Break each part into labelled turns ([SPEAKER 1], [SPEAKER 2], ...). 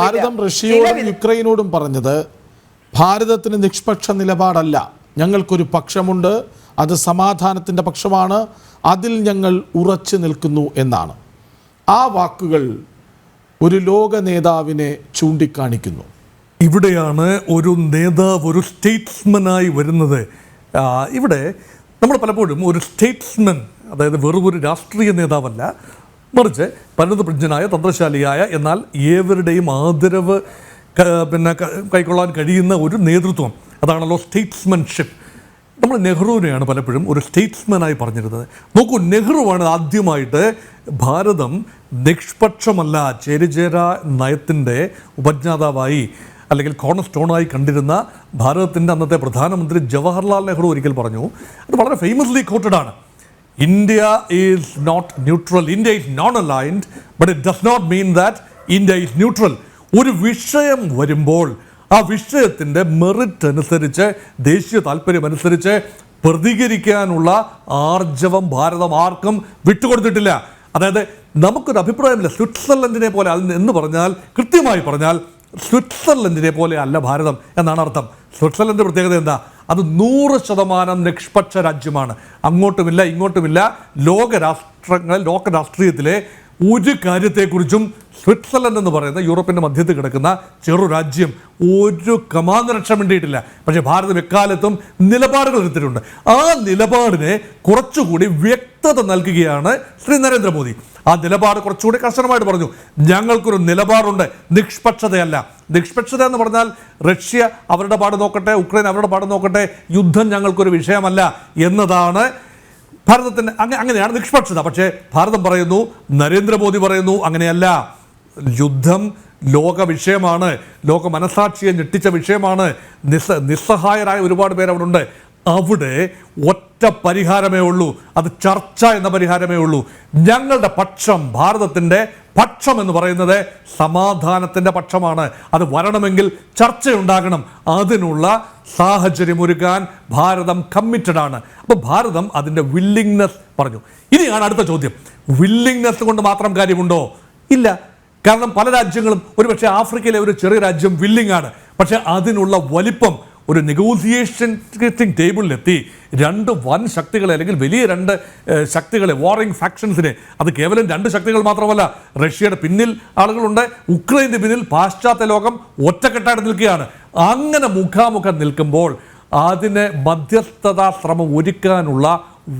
[SPEAKER 1] ഭാരതം റഷ്യയോടും യുക്രൈനോടും പറഞ്ഞത് ഭാരതത്തിന് നിഷ്പക്ഷ നിലപാടല്ല, ഞങ്ങൾക്കൊരു പക്ഷമുണ്ട്, അത് സമാധാനത്തിൻ്റെ പക്ഷമാണ്, അതിൽ ഞങ്ങൾ ഉറച്ചു നിൽക്കുന്നു എന്നാണ്. ആ വാക്കുകൾ ഒരു ലോക നേതാവിനെ ചൂണ്ടിക്കാണിക്കുന്നു.
[SPEAKER 2] ഇവിടെയാണ് ഒരു നേതാവ്, ഒരു സ്റ്റേറ്റ്സ്മനായി വരുന്നത്. ഇവിടെ നമ്മൾ പലപ്പോഴും ഒരു സ്റ്റേറ്റ്സ്മൻ, അതായത് വെറും ഒരു രാഷ്ട്രീയ നേതാവല്ല, മറിച്ച് പരിണതപ്രജ്ഞനായ, തന്ത്രശാലിയായ, എന്നാൽ ഏവരുടെയും ആദരവ് കൈക്കൊള്ളാൻ കഴിയുന്ന ഒരു നേതൃത്വം, അതാണല്ലോ സ്റ്റേറ്റ്സ്മാൻഷിപ്പ്. നമ്മൾ നെഹ്റുവിനെയാണ് പലപ്പോഴും ഒരു സ്റ്റേറ്റ്സ്മാനായി പറഞ്ഞിരുന്നത്. നോക്കൂ, നെഹ്റുവാണ് ആദ്യമായിട്ട് ഭാരതം നിഷ്പക്ഷമല്ല, ചേരിചേര നയത്തിൻ്റെ ഉപജ്ഞാതാവായി അല്ലെങ്കിൽ കോർണർ സ്റ്റോണായി കണ്ടിരുന്ന ഭാരതത്തിൻ്റെ അന്നത്തെ പ്രധാനമന്ത്രി ജവഹർലാൽ നെഹ്റു ഒരിക്കൽ പറഞ്ഞു, അത് വളരെ ഫേമസ്ലി കോട്ടഡാണ്, India is not neutral, India is non aligned, but it does not mean that India is neutral. ഒരു വിഷയം വരുമ്പോൾ ആ വിഷയത്തിൻ്റെ മെറിറ്റ് അനുസരിച്ച്, ദേശീയ താല്പര്യം അനുസരിച്ച് പ്രതികരിക്കാനുള്ള ആർജവം ഭാരതം ആർക്കും വിട്ടുകൊടുത്തിട്ടില്ല. അതായത് നമുക്കൊരു അഭിപ്രായമില്ല, സ്വിറ്റ്സർലൻഡിനെ പോലെ എന്ന് പറഞ്ഞാൽ, കൃത്യമായി പറഞ്ഞാൽ സ്വിറ്റ്സർലൻഡിനെ പോലെ അല്ല ഭാരതം എന്നാണ് അർത്ഥം. സ്വിറ്റ്സർലൻഡിൻ്റെ പ്രത്യേകത എന്താ? അത് 100% നിഷ്പക്ഷ രാജ്യമാണ്. അങ്ങോട്ടുമില്ല ഇങ്ങോട്ടുമില്ല. ലോക രാഷ്ട്രീയത്തിലെ ഒരു കാര്യത്തെക്കുറിച്ചും സ്വിറ്റ്സർലൻഡ് എന്ന് പറയുന്ന യൂറോപ്പിൻ്റെ മധ്യത്തിൽ കിടക്കുന്ന ചെറു രാജ്യം ഒരു കമാന്തരക്ഷം വേണ്ടിയിട്ടില്ല. പക്ഷേ ഭാരതം എക്കാലത്തും നിലപാടുകൾ എടുത്തിട്ടുണ്ട്. ആ നിലപാടിനെ കുറച്ചുകൂടി വ്യക്തത നൽകുകയാണ് ശ്രീ നരേന്ദ്രമോദി. ആ നിലപാട് കുറച്ചുകൂടി കർശനമായിട്ട് പറഞ്ഞു, ഞങ്ങൾക്കൊരു നിലപാടുണ്ട്, നിഷ്പക്ഷതയല്ല. നിഷ്പക്ഷത എന്ന് പറഞ്ഞാൽ റഷ്യ അവരുടെ പാട് നോക്കട്ടെ, ഉക്രൈൻ അവരുടെ പാട് നോക്കട്ടെ, യുദ്ധം ഞങ്ങൾക്കൊരു വിഷയമല്ല എന്നതാണ് ഭാരതത്തിൻ്റെ. അങ്ങനെയാണ് നിഷ്പക്ഷത. പക്ഷേ ഭാരതം പറയുന്നു, നരേന്ദ്രമോദി പറയുന്നു, അങ്ങനെയല്ല, യുദ്ധം ലോക വിഷയമാണ്, ലോക മനസാക്ഷിയെ ഞെട്ടിച്ച വിഷയമാണ്, നിസ്സഹായരായ ഒരുപാട് പേർ അവിടെ ഉണ്ട്. അവിടെ ഒറ്റ പരിഹാരമേ ഉള്ളൂ, അത് ചർച്ച എന്ന പരിഹാരമേ ഉള്ളൂ. ഞങ്ങളുടെ പക്ഷം, ഭാരതത്തിൻ്റെ പക്ഷം എന്ന് പറയുന്നത് സമാധാനത്തിൻ്റെ പക്ഷമാണ്. അത് വരണമെങ്കിൽ ചർച്ചയുണ്ടാകണം. അതിനുള്ള സാഹചര്യം ഒരുക്കാൻ ഭാരതം കമ്മിറ്റഡ് ആണ്. അപ്പോൾ ഭാരതം അതിൻ്റെ വില്ലിങ്നെസ് പറഞ്ഞു. ഇനിയാണ് അടുത്ത ചോദ്യം, വില്ലിങ്നെസ് കൊണ്ട് മാത്രം കാര്യമുണ്ടോ? ഇല്ല. കാരണം പല രാജ്യങ്ങളും, ഒരുപക്ഷെ ആഫ്രിക്കയിലെ ഒരു ചെറിയ രാജ്യം വില്ലിംഗ് ആണ്, പക്ഷേ അതിനുള്ള വലിപ്പം, ഒരു നെഗോസിയേഷൻ ടേബിളിലെത്തി രണ്ട് വൻ ശക്തികളെ, അല്ലെങ്കിൽ വലിയ രണ്ട് ശക്തികളെ, വാറിംഗ് ഫാക്ഷൻസിനെ, അത് കേവലം രണ്ട് ശക്തികൾ മാത്രമല്ല, റഷ്യയുടെ പിന്നിൽ ആളുകളുണ്ട്, ഉക്രൈൻ്റെ പിന്നിൽ പാശ്ചാത്യ ലോകം ഒറ്റക്കെട്ടായിട്ട് നിൽക്കുകയാണ്. അങ്ങനെ മുഖാമുഖം നിൽക്കുമ്പോൾ അതിന് മധ്യസ്ഥതാ ശ്രമം ഒരുക്കാനുള്ള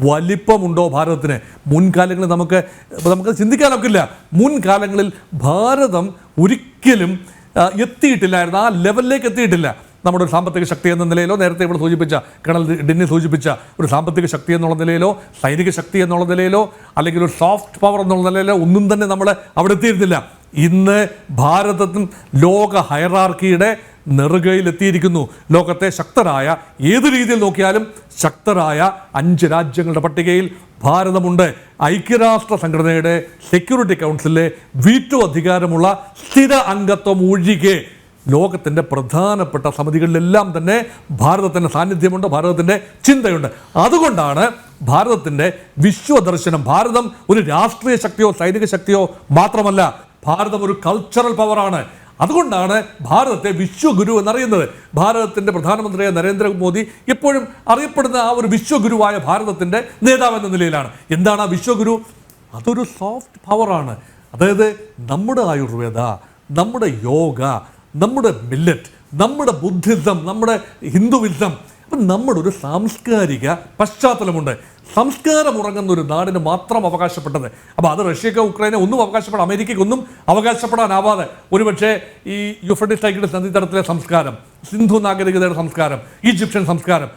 [SPEAKER 2] വലിപ്പമുണ്ടോ ഭാരതത്തിന്? മുൻകാലങ്ങളിൽ നമുക്ക് ചിന്തിക്കാനൊക്കില്ല. മുൻകാലങ്ങളിൽ ഭാരതം ഒരിക്കലും എത്തിയിട്ടില്ലായിരുന്നു, ആ ലെവലിലേക്ക് എത്തിയിട്ടില്ല. നമ്മുടെ ഒരു സാമ്പത്തിക ശക്തി എന്ന നിലയിലോ, നേരത്തെ ഇവിടെ സൂചിപ്പിച്ച കേണൽ ഡിന്നി സൂചിപ്പിച്ച ഒരു സാമ്പത്തിക ശക്തി എന്നുള്ള നിലയിലോ, സൈനിക ശക്തി എന്നുള്ള നിലയിലോ, അല്ലെങ്കിൽ ഒരു സോഫ്റ്റ് പവർ എന്നുള്ള നിലയിലോ ഒന്നും തന്നെ നമ്മൾ അവിടെ എത്തിയിരുന്നില്ല. ഇന്ന് ഭാരതത്തിൽ ലോക ഹൈറാർക്കിയുടെ നെറുകയിലെത്തിയിരിക്കുന്നു. ലോകത്തെ ശക്തരായ, ഏത് രീതിയിൽ നോക്കിയാലും ശക്തരായ 5 രാജ്യങ്ങളുടെ പട്ടികയിൽ ഭാരതമുണ്ട്. ഐക്യരാഷ്ട്ര സംഘടനയുടെ സെക്യൂരിറ്റി കൗൺസിലിലെ വീറ്റോ അധികാരമുള്ള സ്ഥിര അംഗത്വം ഒഴികെ ലോകത്തിൻ്റെ പ്രധാനപ്പെട്ട സമിതികളിലെല്ലാം തന്നെ ഭാരതത്തിൻ്റെ സാന്നിധ്യമുണ്ട്, ഭാരതത്തിൻ്റെ ചിന്തയുണ്ട്. അതുകൊണ്ടാണ് ഭാരതത്തിൻ്റെ വിശ്വദർശനം, ഭാരതം ഒരു രാഷ്ട്രീയ ശക്തിയോ സൈനിക ശക്തിയോ മാത്രമല്ല, ഭാരതം ഒരു കൾച്ചറൽ പവറാണ്. അതുകൊണ്ടാണ് ഭാരതത്തെ വിശ്വഗുരു എന്നറിയുന്നത്. ഭാരതത്തിൻ്റെ പ്രധാനമന്ത്രിയായ നരേന്ദ്രമോദി എപ്പോഴും അറിയപ്പെടുന്ന ആ ഒരു വിശ്വഗുരുവായ ഭാരതത്തിൻ്റെ നേതാവ് എന്ന നിലയിലാണ്. എന്താണ് ആ വിശ്വഗുരു? അതൊരു സോഫ്റ്റ് പവറാണ്. അതായത് നമ്മുടെ ആയുർവേദ, നമ്മുടെ യോഗ, നമ്മുടെ മില്ലറ്റ്, നമ്മുടെ ബുദ്ധിസം, നമ്മുടെ ഹിന്ദുവിസം, അപ്പം നമ്മുടെ ഒരു സാംസ്കാരിക പശ്ചാത്തലമുണ്ട്. സംസ്കാരം ഉറങ്ങുന്ന ഒരു നാടിന് മാത്രം അവകാശപ്പെട്ടത്. അപ്പോൾ അത് റഷ്യക്ക്, ഉക്രൈനെ ഒന്നും അവകാശപ്പെടാൻ, അമേരിക്കയ്ക്ക് ഒന്നും അവകാശപ്പെടാനാവാതെ, ഒരുപക്ഷെ ഈ യൂഫ്രട്ടീസ് ടൈഗ്രിസ് നദീതടത്തിലെ സംസ്കാരം, സിന്ധു നാഗരികതയുടെ സംസ്കാരം, ഈജിപ്ഷ്യൻ സംസ്കാരം,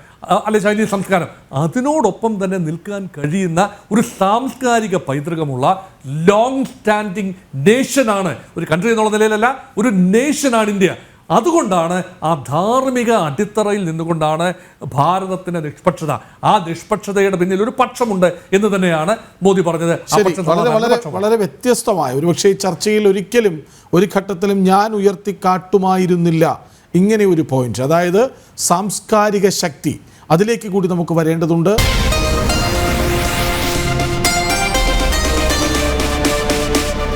[SPEAKER 2] അല്ലെ ചൈനീസ് സംസ്കാരം, അതിനോടൊപ്പം തന്നെ നിൽക്കാൻ കഴിയുന്ന ഒരു സാംസ്കാരിക പൈതൃകമുള്ള ലോങ് സ്റ്റാൻഡിങ് നേഷനാണ്. ഒരു കൺട്രി എന്നുള്ള നിലയിലല്ല, ഒരു നേഷനാണ് ഇന്ത്യ. അതുകൊണ്ടാണ് ആ ധാർമ്മിക അടിത്തറയിൽ നിന്നുകൊണ്ടാണ് ഭാരതത്തിൻ്റെ നിഷ്പക്ഷത. ആ നിഷ്പക്ഷതയുടെ പിന്നിൽ ഒരു പക്ഷമുണ്ട് എന്ന് തന്നെയാണ് മോദി പറഞ്ഞത്.
[SPEAKER 1] വളരെ വ്യത്യസ്തമായ, ഒരുപക്ഷെ ഈ ചർച്ചയിൽ ഒരിക്കലും ഒരു ഘട്ടത്തിലും ഞാൻ ഉയർത്തിക്കാട്ടുമായിരുന്നില്ല ഇങ്ങനെ ഒരു പോയിന്റ്. അതായത് സാംസ്കാരിക ശക്തി, അതിലേക്ക് കൂടി നമുക്ക് വരേണ്ടതുണ്ട്.